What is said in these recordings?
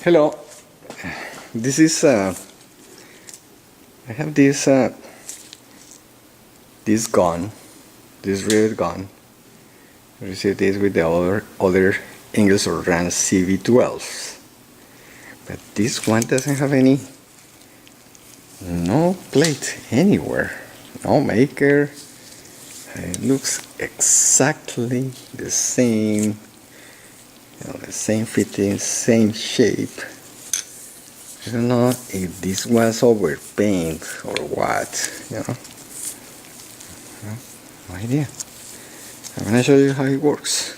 Hello, this is I have this gun, this Rivet gun. I received this with the other Ingersoll CV-12s, but this one doesn't have no plate anywhere, no maker. It looks exactly the same. The same fitting, same shape. I don't know if this was overpaint or what, No idea. I'm gonna show you how it works.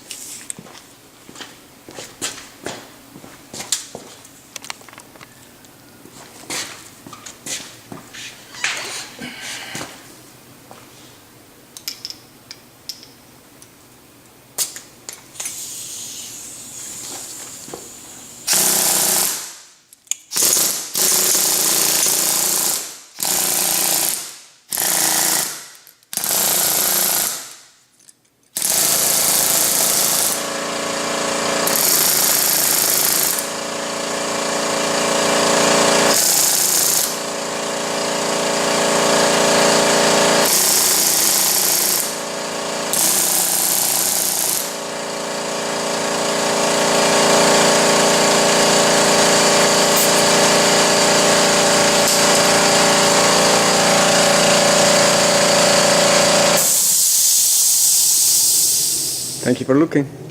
Thank you for looking.